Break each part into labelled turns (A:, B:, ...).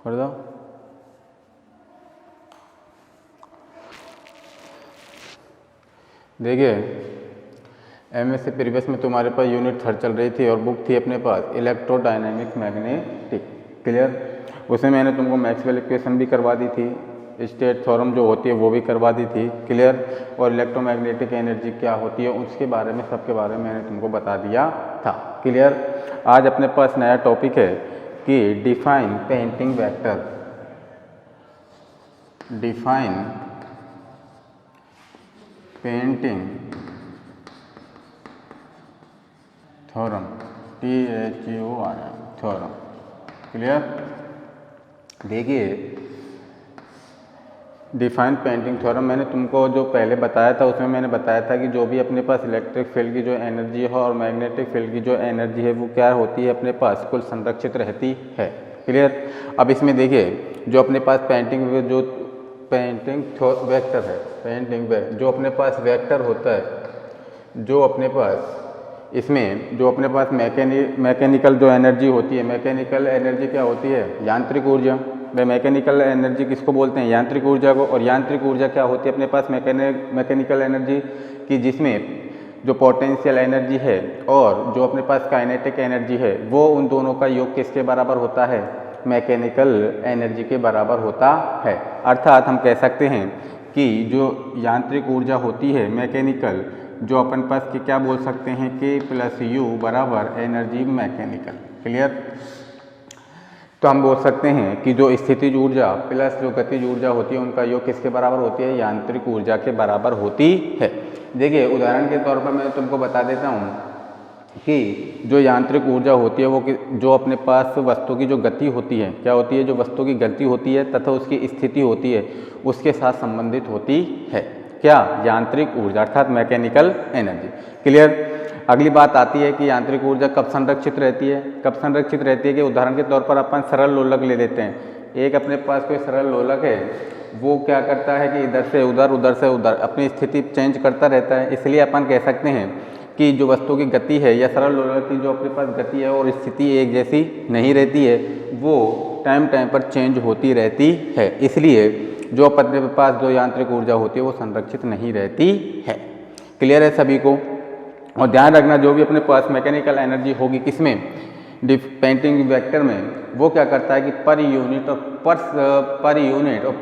A: कर दो। देखिए एमएससी प्रीवियस में तुम्हारे पास यूनिट 3 चल रही थी और बुक थी अपने पास इलेक्ट्रोडायनेमिक्स मैग्नेटिक। क्लियर। उसमें मैंने तुमको मैक्सवेल इक्वेशन भी करवा दी थी, स्टेट थ्योरम जो होती है वो भी करवा दी थी। क्लियर। और इलेक्ट्रोमैग्नेटिक एनर्जी क्या होती है उसके बारे में, सबके बारे में मैंने तुमको बता दिया था। क्लियर। आज अपने पास नया टॉपिक है कि define painting vector. Define painting theorem, THEORM theorem. Clear. देखिए डिफाइन पेंटिंग थ्योरम मैंने तुमको जो पहले बताया था उसमें मैंने बताया था कि जो भी अपने पास इलेक्ट्रिक फील्ड की जो एनर्जी है और मैग्नेटिक फील्ड की जो एनर्जी है वो क्या होती है अपने पास कुल संरक्षित रहती है। क्लियर। अब इसमें देखिए जो अपने पास पेंटिंग वेक्टर है, जो अपने पास वेक्टर होता है, जो अपने पास इसमें जो अपने पास मैकेनिकल जो एनर्जी होती है, मैकेनिकल एनर्जी क्या होती है? यांत्रिक ऊर्जा। वे मैकेनिकल एनर्जी किसको बोलते हैं? यांत्रिक ऊर्जा को। और यांत्रिक ऊर्जा क्या होती है अपने पास? मैकेनिकल एनर्जी की, जिसमें जो पोटेंशियल एनर्जी है और जो अपने पास काइनेटिक एनर्जी है वो उन दोनों का योग किसके बराबर होता है? मैकेनिकल एनर्जी के बराबर होता है। अर्थात हम कह सकते हैं कि जो यांत्रिक ऊर्जा होती है मैकेनिकल, जो अपन पास की क्या बोल सकते हैं कि +U बराबर एनर्जी मैकेनिकल। क्लियर। तो हम बोल सकते हैं कि जो स्थितिज ऊर्जा प्लस जो गतिज ऊर्जा होती है उनका योग किसके बराबर होती है? यांत्रिक ऊर्जा के बराबर होती है। देखिए उदाहरण के तौर पर मैं तुमको बता देता हूँ कि जो यांत्रिक ऊर्जा होती है वो जो अपने पास वस्तु की जो गति होती है, क्या होती है? जो वस्तु की गति होती है तथा उसकी स्थिति होती है उसके साथ संबंधित होती है। क्या? यांत्रिक ऊर्जा अर्थात मैकेनिकल एनर्जी। क्लियर। अगली बात आती है कि यांत्रिक ऊर्जा कब संरक्षित रहती है? कब संरक्षित रहती है कि उदाहरण के तौर पर अपन सरल लोलक ले लेते हैं। एक अपने पास कोई सरल लोलक है, वो क्या करता है कि इधर से उधर उधर से उधर अपनी स्थिति चेंज करता रहता है। इसलिए अपन कह सकते हैं कि जो वस्तु की गति है या सरल लोलक की जो अपने पास गति है और स्थिति एक जैसी नहीं रहती है, वो टाइम पर चेंज होती रहती है। इसलिए जो अपने पास जो यांत्रिक ऊर्जा होती है वो संरक्षित नहीं रहती है। क्लियर है सभी को? और ध्यान रखना जो भी अपने पास मैकेनिकल एनर्जी होगी किसमें? पेंटिंग वेक्टर में, वो क्या करता है कि पर यूनिट और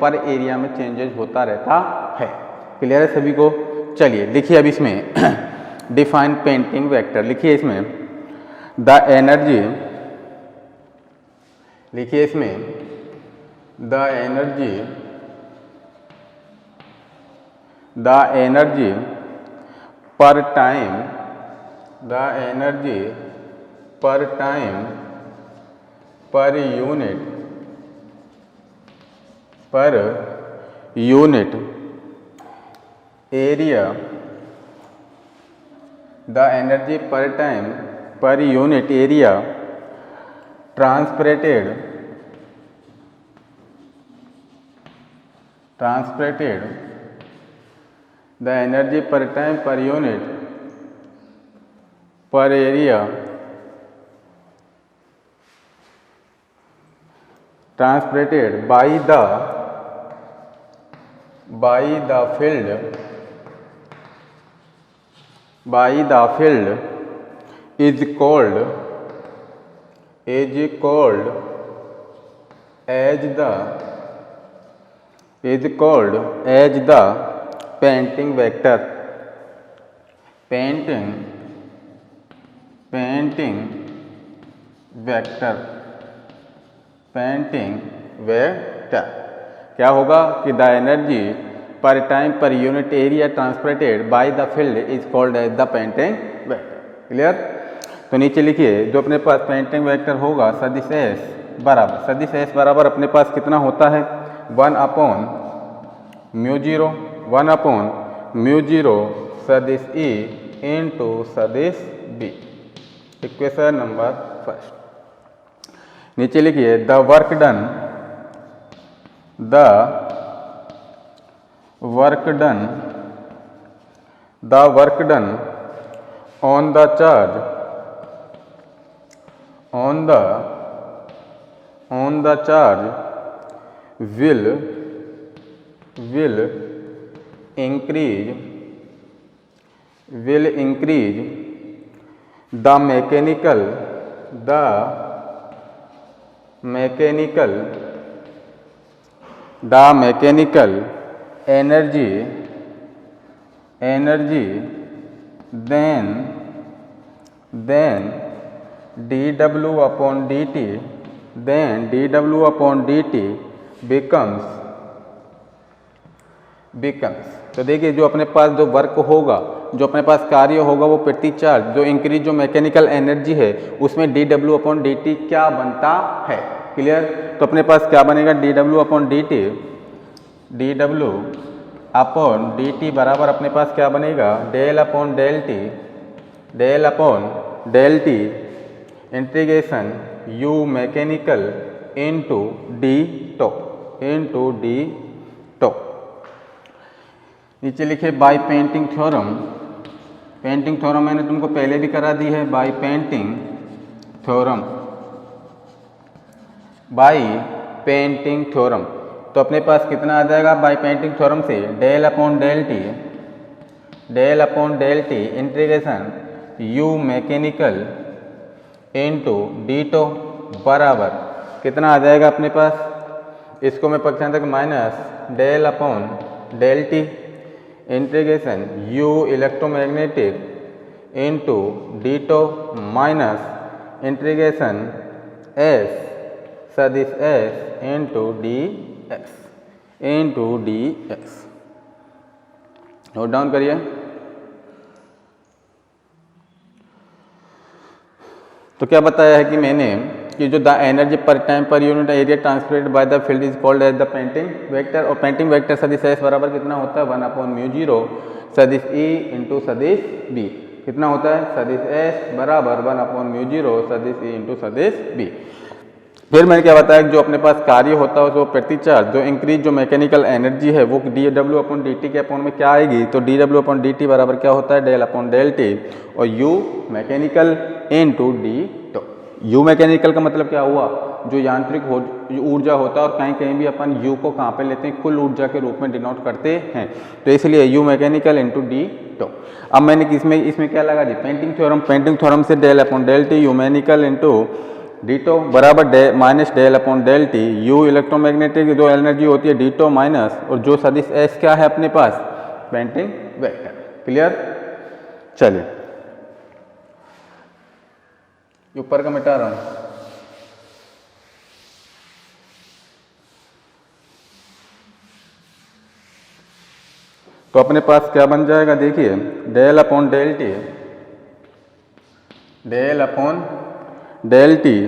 A: पर एरिया में चेंजेस होता रहता है। क्लियर है सभी को? चलिए लिखिए अब इसमें डिफाइन पेंटिंग वेक्टर। लिखिए इसमें द एनर्जी, लिखिए इसमें the energy per time, the energy per time per unit area, the energy per time per unit area transported the energy per time per unit per area transported by the field is called as the painting vector. Painting vector क्या होगा कि the energy per time per unit area transported by the field is called as the painting vector. Clear. तो नीचे लिखिए जो अपने पास painting vector होगा सदिश S बराबर अपने पास कितना होता है? 1/μ0 सदिश E इंटू सदिश B। Equation number first. नीचे लिखिए the work done on the charge will increase the mechanical energy then dw upon dt becomes तो देखिए जो अपने पास जो वर्क होगा, जो अपने पास कार्य होगा वो प्रति चार्ज जो इंक्रीज जो मैकेनिकल एनर्जी है उसमें dw अपॉन dt क्या बनता है। क्लियर। तो अपने पास क्या बनेगा, dw अपॉन dt बराबर अपने पास क्या बनेगा, del upon del T integration u mechanical into D tau. नीचे लिखे बाय पेंटिंग थ्योरम मैंने तुमको पहले भी करा दी है। बाय पेंटिंग थ्योरम तो अपने पास कितना आ जाएगा बाय पेंटिंग थ्योरम से, del upon del T integration u mechanical into D tau बराबर कितना आ जाएगा अपने पास, इसको मैं पक्षांतर minus del upon del T integration u electromagnetic into D tau minus integration s सदिश s into D X. Note down करिए। तो क्या बताया है कि मैंने कि जो the energy per time per unit area transferred by the field is called as the painting vector, और पेंटिंग वेक्टर सदिश एस बराबर कितना होता है 1/μ0 सदिश ई इंटू सदिश बी। कितना होता है, सदिश एस बराबर 1/μ0 सदिश ई इंटू सदिश बी। फिर मैंने क्या बताया कि जो अपने पास कार्य होता है वो प्रति चार्ज जो इंक्रीज जो मैकेनिकल एनर्जी है वो dw अपॉन dt के अपॉन में क्या आएगी, तो dw अपॉन dt बराबर क्या होता है, डेल अपॉन डेल टी और u mechanical into D tau. U mechanical का मतलब क्या हुआ, जो यांत्रिक ऊर्जा होता है, और कहीं कहीं भी अपन u को कहाँ पे लेते हैं, कुल ऊर्जा के रूप में डिनोट करते हैं, तो इसलिए u mechanical into D tau. अब मैंने इसमें क्या लगा दी, पेंटिंग थ्योरम से del upon del T U mechanical into D tau बराबर minus del upon del T U electromagnetic जो एनर्जी होती है डी टो माइनस, और जो सदिश एस क्या है अपने पास, पेंटिंग वेक्टर। क्लियर। चलिए ऊपर का मिटा रहा हूं। तो अपने पास क्या बन जाएगा, देखिए डेल अपॉन डेल टी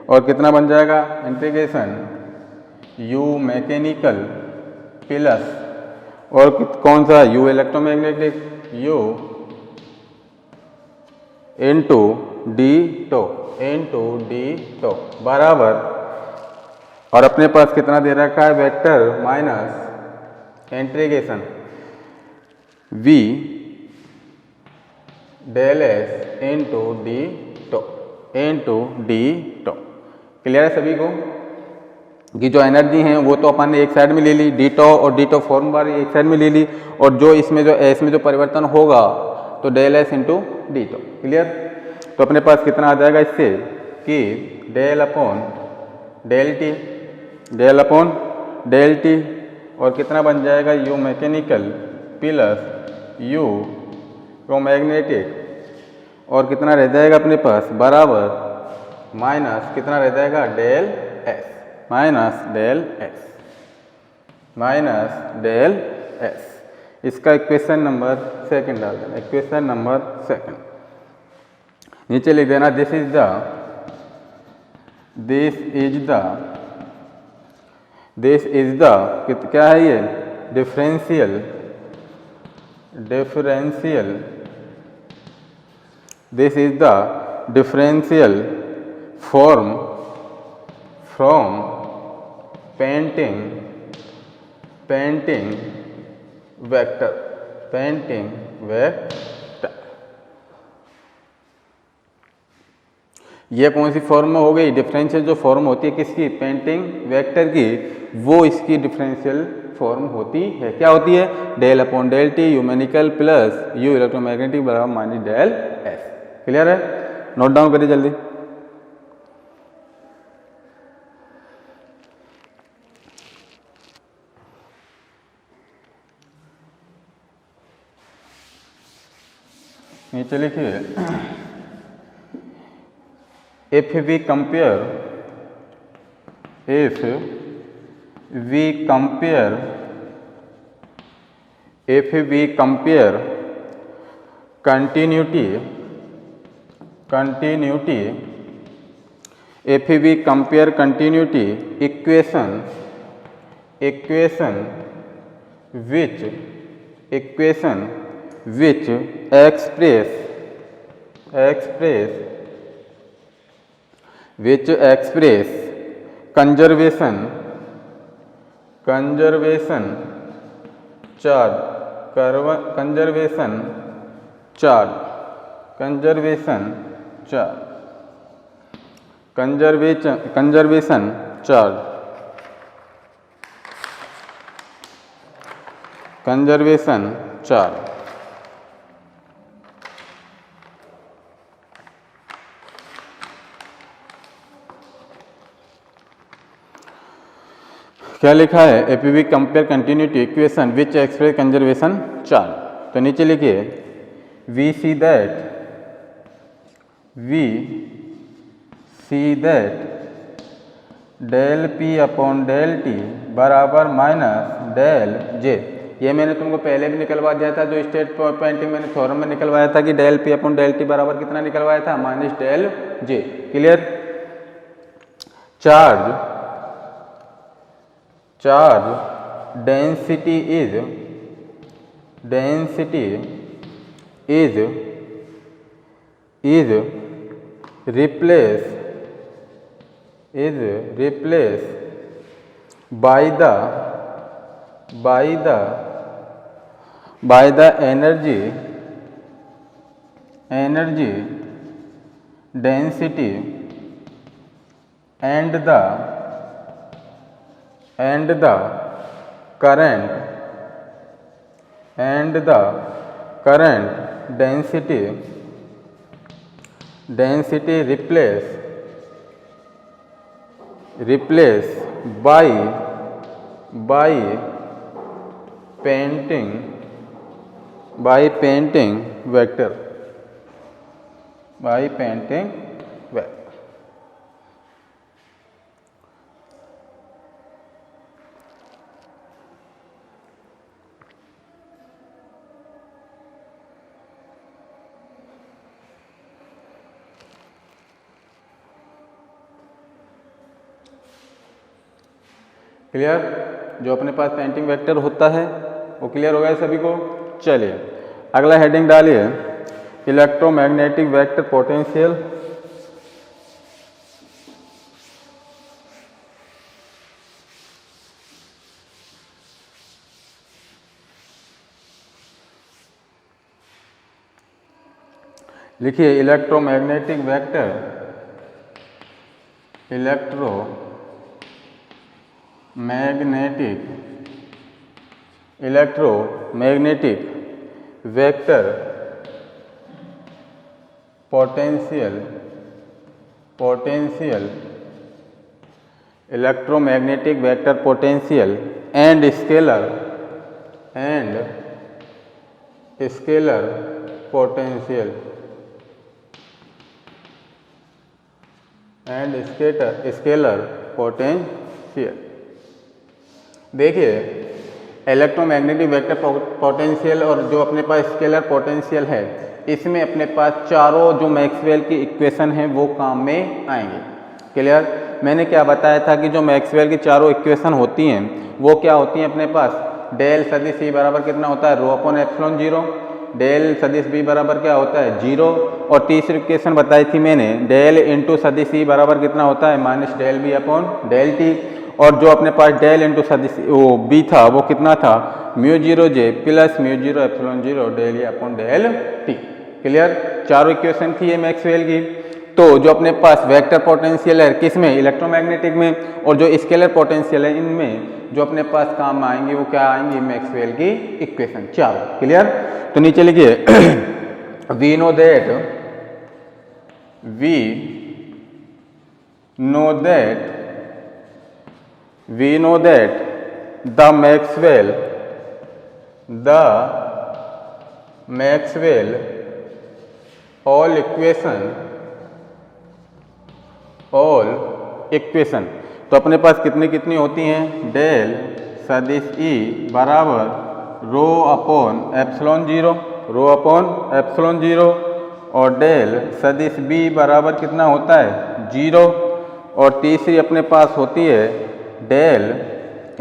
A: और कितना बन जाएगा, इंटीग्रेशन u मैकेनिकल प्लस और कौन सा u electromagnetic u into D tau बराबर, और अपने पास कितना दे रखा है, vector minus integration v del S into D tau. Clear है सभी को कि जो एनर्जी है वो तो अपन ने एक साइड में ले ली, डी टो और डी टो फॉर्म बार एक साइड में ले ली, और जो इसमें जो एस में जो परिवर्तन होगा तो del S into D tau. Clear. तो अपने पास कितना आ जाएगा इससे कि डेल अपॉन डेल टी और कितना बन जाएगा, you mechanical plus you magnetic और कितना रह जाएगा अपने पास बराबर माइनस कितना रह जाएगा, डेल एस इसका इक्वेशन नंबर सेकंड डाल देना, इक्वेशन नंबर सेकंड नीचे लिख देना, दिस इज द क्या है ये, differential this is the differential form from painting vector ये कौन सी फॉर्म हो गई? डिफरेंशियल जो फॉर्म होती है किसकी? पेंटिंग वेक्टर की, वो इसकी डिफरेंशियल फॉर्म होती है। क्या होती है? Del upon del T U mechanical plus U electromagnetic बराबर माइनस डेल एस। क्लियर है? नोट डाउन करिए जल्दी। नीचे लिखिए, if we compare continuity equation which express conservation charge क्या लिखा है? APV compare continuity equation which express conservation charge. तो नीचे लिखिए, we see that del P upon del T बराबर माइनस डेल जे। ये मैंने तुमको पहले भी निकलवा दिया था, जो स्टेट पेंटिंग मैंने थ्योरम में निकलवाया था कि del P upon del T बराबर कितना निकलवाया था? Minus del J. Clear? Charge density is replaced by the energy density and the current density replace by painting vector clear? जो अपने पास पेंटिंग वेक्टर होता है वो क्लियर हो गया सभी को? चलिए अगला हेडिंग डालिए, इलेक्ट्रोमैग्नेटिक वेक्टर पोटेंशियल। लिखिए, electromagnetic vector electromagnetic vector potential electromagnetic vector potential and scalar potential scalar potential. देखिए, इलेक्ट्रोमैग्नेटिक वेक्टर पोटेंशियल और जो अपने पास स्केलर पोटेंशियल है, इसमें अपने पास चारों जो मैक्सवेल की इक्वेशन हैं वो काम में आएंगे। क्लियर? मैंने क्या बताया था कि जो मैक्सवेल की चारों इक्वेशन होती हैं वो क्या होती हैं अपने पास? डेल सदिश सी बराबर कितना होता है? Rho upon epsilon zero. Del सदिश बी बराबर क्या होता है? जीरो। और तीसरी इक्वेशन बताई थी मैंने, डेल इंटू सदिश सी बराबर कितना होता है? Minus del B upon del T. और जो अपने पास डेल इंटू सदिश वो बी था वो कितना था? Mu zero J plus mu zero epsilon zero del A upon del T. Clear? चारों इक्वेशन थी ये मैक्सवेल की। तो जो अपने पास वेक्टर पोटेंशियल है किस में, इलेक्ट्रोमैग्नेटिक में, और जो स्केलर पोटेंशियल है इनमें जो अपने पास काम आएंगी वो क्या आएंगी, मैक्सवेल की इक्वेशन। चारों क्लियर। तो नीचे लिखिए we know that the Maxwell all equation तो अपने पास कितनी कितनी होती हैं, डेल सदिश ई बराबर रो अपॉन एप्सिलॉन जीरो और डेल सदिश बी बराबर कितना होता है, 0। और तीसरी अपने पास होती है डेल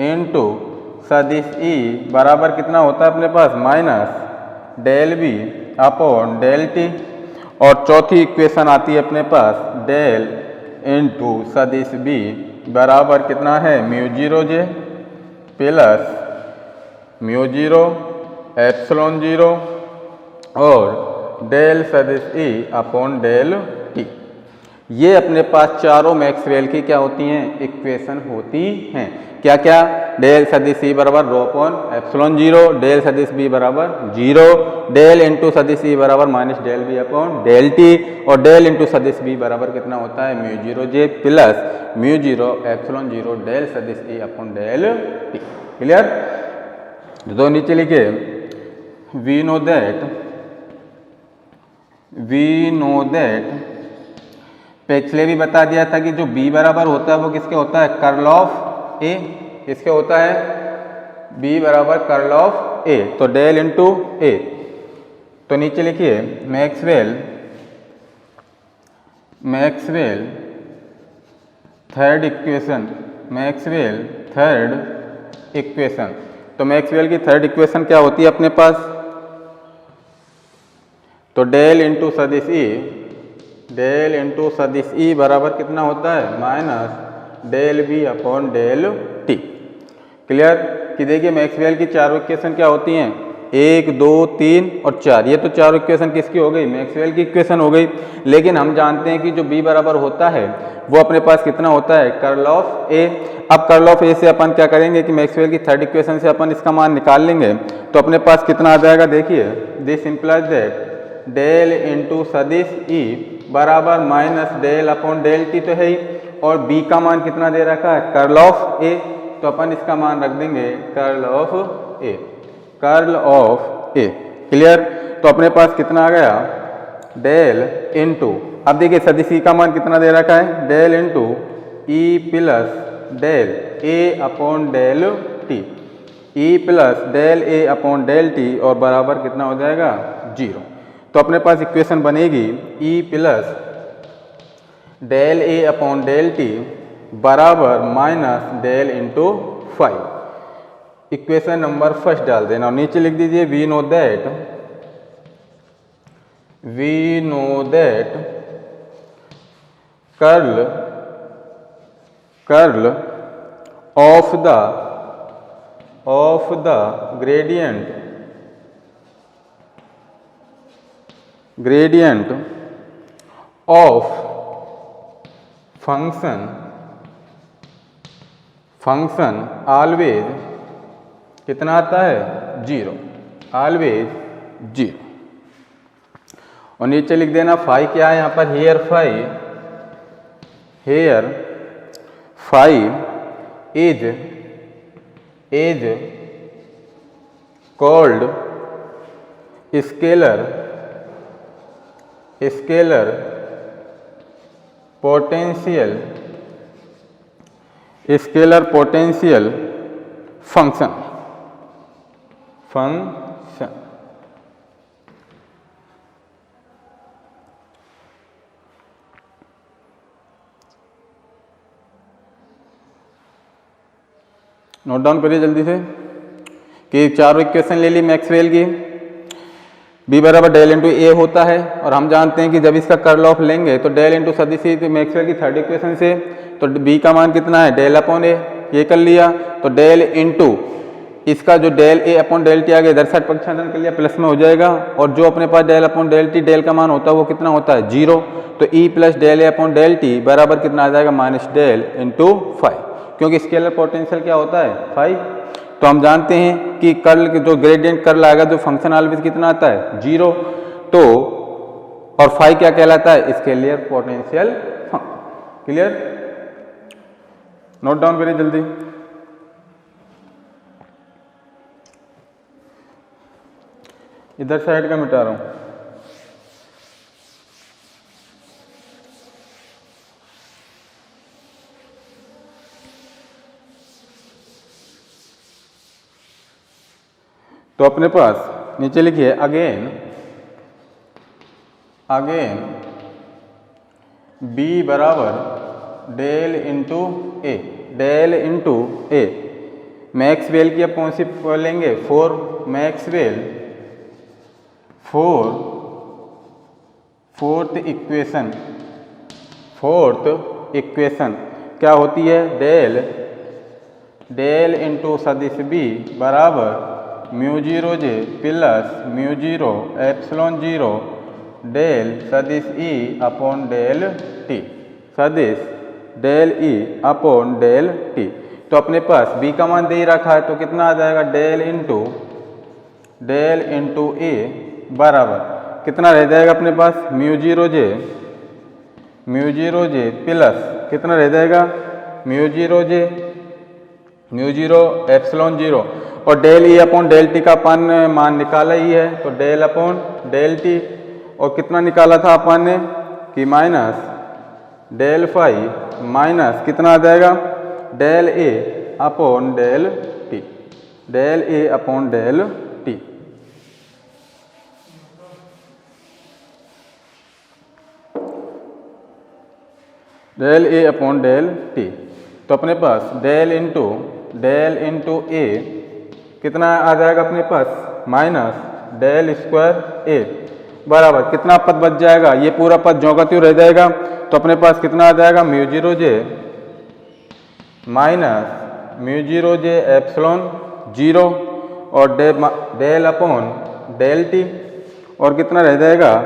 A: इनटू सदिश ई बराबर कितना होता है अपने पास, minus del B upon del T. और चौथी इक्वेशन आती है अपने पास डेल इनटू सदिश बी बराबर कितना है, mu 0 J plus mu 0 epsilon 0 और डेल सदिश ई अपॉन डेल टी। ये अपने पास चारों मैक्सवेल की क्या होती हैं, इक्वेशन होती हैं। क्या क्या, डेल सदिश ई बराबर रो अपॉन एप्सिलॉन 0, डेल सदिश बी बराबर 0, डेल इंटू सदिश ई बराबर minus del B upon del T और डेल इंटू सदिश बी बराबर कितना होता है, mu 0 J plus mu 0 epsilon 0 del सदिश E upon del T. Clear. तो नीचे लिखिए वी नो दैट पिछले भी बता दिया था कि जो b बराबर होता है वो किसके होता है, कर्ल ऑफ ए। किसके होता है, b बराबर कर्ल ऑफ ए, तो डेल इंटू ए। तो नीचे लिखिए मैक्सवेल थर्ड इक्वेशन। तो मैक्सवेल की थर्ड इक्वेशन क्या होती है अपने पास, तो डेल इंटू सदिश ई बराबर कितना होता है, minus del B upon del T. Clear. कि देखिए मैक्सवेल की चारों इक्वेशन क्या होती हैं, 1 2 3 और 4। ये तो चारों इक्वेशन किसकी हो गई, मैक्सवेल की इक्वेशन हो गई। लेकिन हम जानते हैं कि जो b बराबर होता है वो अपने पास कितना होता है, कर्ल ऑफ ए। अब कर्ल ऑफ ए से अपन क्या करेंगे कि मैक्सवेल की थर्ड इक्वेशन से अपन इसका मान निकाल लेंगे। तो अपने पास कितना आ जाएगा, देखिए this implies that del into सदिश ई बराबर minus del upon del T तो है ही, और b का मान कितना दे रखा है, कर्ल ऑफ ए। तो अपन इसका मान रख देंगे कर्ल ऑफ ए। क्लियर। तो अपने पास कितना आ गया, डेल इंटू, अब देखिए सदिश ई का मान कितना दे रखा है, del into E plus del A upon del T, E plus del A upon del T और बराबर कितना हो जाएगा, 0। तो अपने पास इक्वेशन बनेगी E plus del A upon del T बराबर minus del into 5। Equation number first डाल देना और नीचे लिख दीजिए we know that curl of the gradient of function always कितना आता है, 0, always 0। और नीचे लिख देना फाई क्या है यहाँ पर, here phi is called scalar potential function. Note down करिए जल्दी से कि चारों इक्वेशन ले ली मैक्सवेल की, b बराबर डेल इंटू ए होता है और हम जानते हैं कि जब इसका कर्ल ऑफ लेंगे तो डेल इंटू सदिश ई, तो मैक्सवेल की थर्ड इक्वेशन से तो b का मान कितना है, डेल अपॉन ए, ये कर लिया। तो डेल इंटू इसका जो del A upon del T आ गया, इधर साइड पक्षांतरण कर लिया, प्लस में हो जाएगा। और जो अपने पास del upon del T, del का मान होता है वो कितना होता है, 0। तो E plus del A upon del T बराबर कितना आ जाएगा माइनस डेल इंटू फाइव, क्योंकि स्केलर पोटेंशियल क्या होता है फाइव। तो हम जानते हैं कि कर्ल जो ग्रेडियंट कर्ल आएगा जो फंक्शन ऑलवेज कितना आता है जीरो, तो और फाइव क्या कहलाता है scalar potential function. Clear, note down करिए जल्दी। इधर साइड का मिटा रहा हूं। तो अपने पास नीचे लिखिए अगेन B बराबर डेल इंटू ए, डेल इंटू ए। मैक्सवेल की अब कौन सी लेंगे, मैक्सवेल फोर्थ इक्वेशन क्या होती है, डेल इंटू सदिश बी बराबर mu zero J plus mu zero epsilon zero del सदिश ई अपॉन डेल टी, सदिश del E upon del T. तो अपने पास बी का मान दे ही रखा है, तो कितना आ जाएगा डेल इंटू ए बराबर कितना रह जाएगा अपने पास म्यू जीरो जे प्लस कितना रह जाएगा म्यू जीरो एप्सिलॉन जीरो, और del E upon del T का अपन मान निकाला ही है, तो डेल अपॉन डेल टी, और कितना निकाला था अपन ने कि माइनस डेल फाइव माइनस कितना आ जाएगा del A upon del T, del A upon del T. Del A upon del T. तो अपने पास डेल इंटू ए कितना आ जाएगा अपने पास माइनस डेल स्क्वायर ए बराबर कितना पद बच जाएगा, ये पूरा पद ज्यों का त्यों रह जाएगा। तो अपने पास कितना आ जाएगा म्यू जीरो जे minus mu zero J epsilon zero और डेल अपॉन डेल टी, और कितना रह जाएगा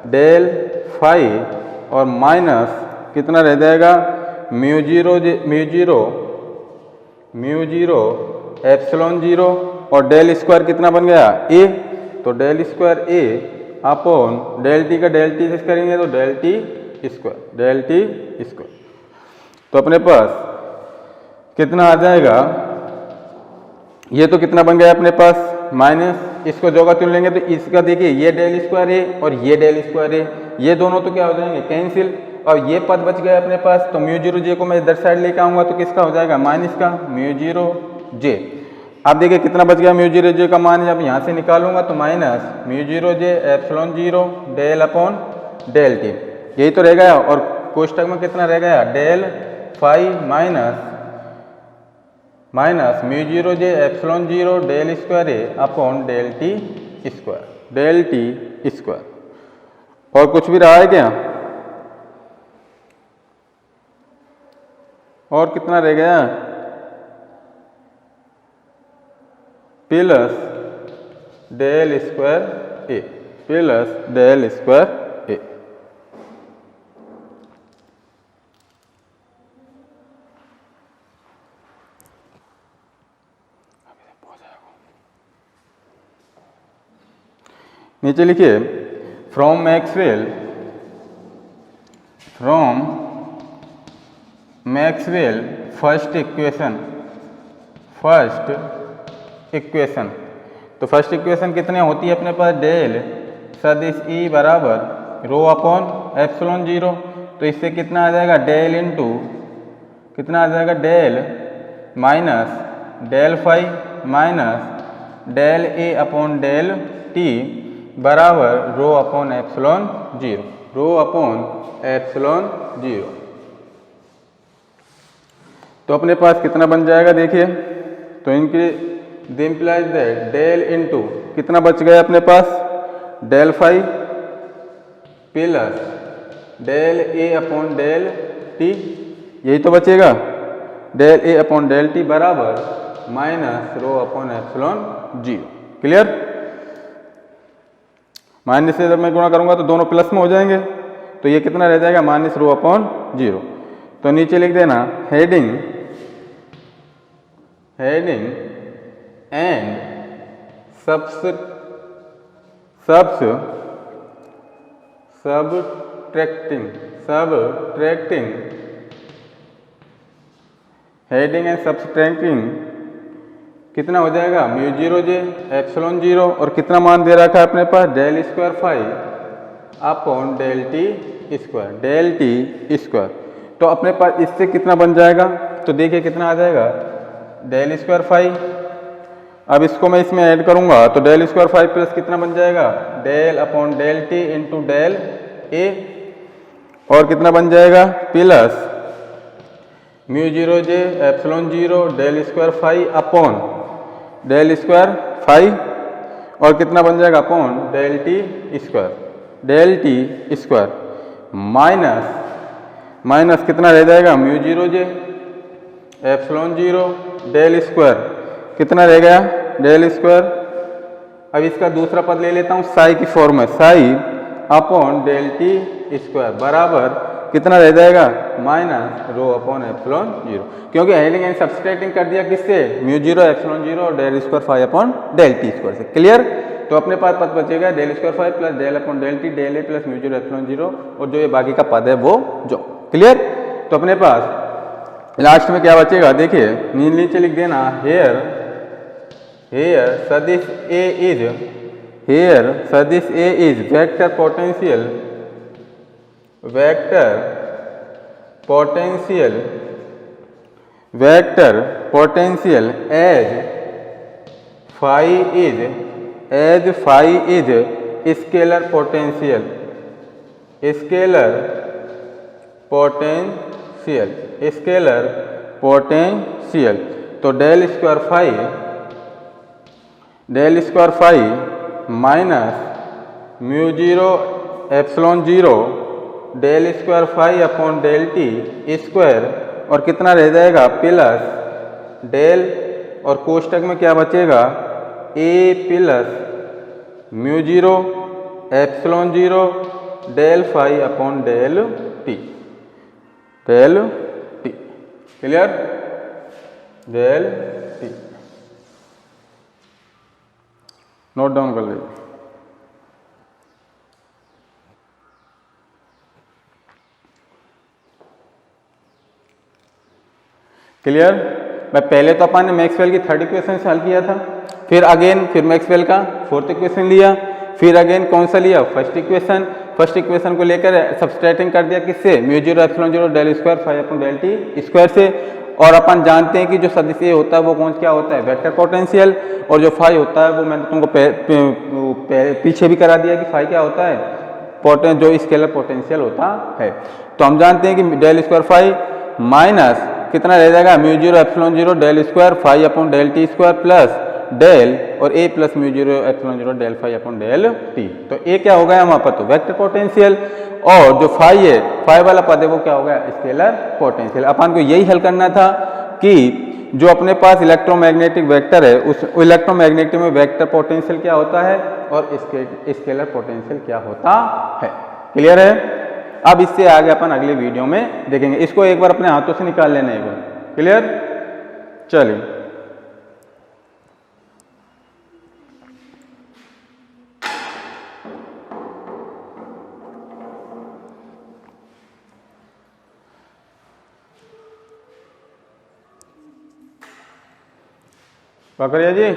A: डेल फाइव और माइनस कितना रह जाएगा म्यू जीरो एप्सिलॉन जीरो, और डेल स्क्वायर कितना बन गया ए, तो del square A upon del T का डेल टी से करेंगे तो डेल टी स्क्वायर। तो अपने पास कितना आ जाएगा, ये तो कितना बन गया अपने पास माइनस, इसको जो का त्यों लेंगे तो इसका देखिए ये डेल स्क्वायर ए और ये डेल स्क्वायर ए, ये दोनों तो क्या हो जाएंगे कैंसिल, और ये पद बच गया अपने पास। तो म्यू जीरो जे को मैं इधर साइड लेके आऊंगा तो किसका हो जाएगा माइनस का म्यू जीरो जे। आप देखिए कितना बच गया म्यू जीरो जे का मान, जब यहाँ से निकालूंगा तो minus mu zero J epsilon zero del upon del T, यही तो रह गया। और कोष्टक में कितना रह गया del five minus mu zero J epsilon zero del square A upon del T square. और कुछ भी रहा है क्या, और कितना रह गया प्लस डेल स्क्वायर ए, नीचे लिखिए फ्रॉम मैक्सवेल फर्स्ट इक्वेशन। तो फर्स्ट इक्वेशन कितने होती है अपने पास डेल सदिश ई बराबर रो अपॉन एप्सिलॉन जीरो, तो इससे कितना आ जाएगा डेल इंटू कितना आ जाएगा del minus del five minus del A upon del T बराबर रो अपॉन एप्सिलॉन जीरो। तो अपने पास कितना बन जाएगा देखिए, तो इनके the implies that del into कितना बच गया अपने पास del five plus del A upon del T, यही तो बचेगा del A upon del T बराबर minus rho upon epsilon zero. Clear, minus से जब मैं गुणा करूंगा तो दोनों प्लस में हो जाएंगे, तो ये कितना रह जाएगा माइनस रो अपॉन 0। तो नीचे लिख देना heading and subtracting heading and subtracting कितना हो जाएगा म्यू 0 जे एप्सिलॉन 0 और कितना मान दे रखा है अपने पास del square phi upon del T square. तो अपने पास इससे कितना बन जाएगा, तो देखिए कितना आ जाएगा डेल स्क्वायर फाई। अब इसको मैं इसमें ऐड करूंगा तो डेल स्क्वायर फाई प्लस कितना बन जाएगा del upon del T into del A, और कितना बन जाएगा plus mu 0 J epsilon 0 del square phi upon del square phi, और कितना बन जाएगा upon del T square minus कितना रह जाएगा mu 0 J epsilon 0 del square कितना रह गया डेल स्क्वायर। अब इसका दूसरा पद ले लेता हूँ साई की फॉर्म में, psi upon del T square बराबर कितना रह जाएगा माइनस रो अपॉन एप्सिलॉन 0, क्योंकि हेडिंग एंड सबट्रैक्टिंग कर दिया किससे म्यू 0 एप्सिलॉन 0 और del square phi upon del T square से। क्लियर। तो अपने पास पद बचेगा del square phi plus del upon del T del A plus mu 0 epsilon 0, और जो ये बाकी का पद है वो जो। क्लियर। तो अपने पास लास्ट में क्या बचेगा देखिए नीचे लिख देना हेयर सदिश A is vector potential as phi is scalar potential. तो del square phi minus mu 0 epsilon 0 del square phi upon del T square, और कितना रह जाएगा प्लस डेल, और कोष्टक में क्या बचेगा A plus mu 0 epsilon 0 del phi upon del T. Clear. Del T note down कर लीजिए। क्लियर। मैं पहले तो अपन ने मैक्सवेल की थर्ड इक्वेशन से हल किया था, फिर मैक्सवेल का फोर्थ इक्वेशन लिया, फिर अगेन कौन सा लिया फर्स्ट इक्वेशन को लेकर सबट्रैक्टिंग कर दिया किससे mu 0 epsilon 0 del square phi upon del T square से। और अपन जानते हैं कि जो सदिश ए होता है वो क्या होता है वेक्टर पोटेंशियल, और जो फाई होता है वो मैंने तुमको पीछे भी करा दिया कि फाई क्या होता है जो स्केलर पोटेंशियल होता है। तो हम जानते हैं कि डेल स्क्वायर फाई माइनस कितना रह जाएगा mu 0 epsilon 0 del square phi upon del T square plus del और A plus mu 0 epsilon 0 del phi upon del T. तो ए क्या हो गया हमारे पास तो वेक्टर पोटेंशियल, और जो फाई है फाई वाला पद है वो क्या हो गया स्केलर पोटेंशियल। अपन को यही हल करना था कि जो अपने पास इलेक्ट्रोमैग्नेटिक वेक्टर है उस इलेक्ट्रोमैग्नेटिक में वेक्टर पोटेंशियल क्या होता है और स्केलर पोटेंशियल क्या होता है। क्लियर है। अब इससे आगे अपन अगले वीडियो में देखेंगे। इसको एक बार अपने हाथों से निकाल लेना एक बार। क्लियर। चलिए पकड़िए जी।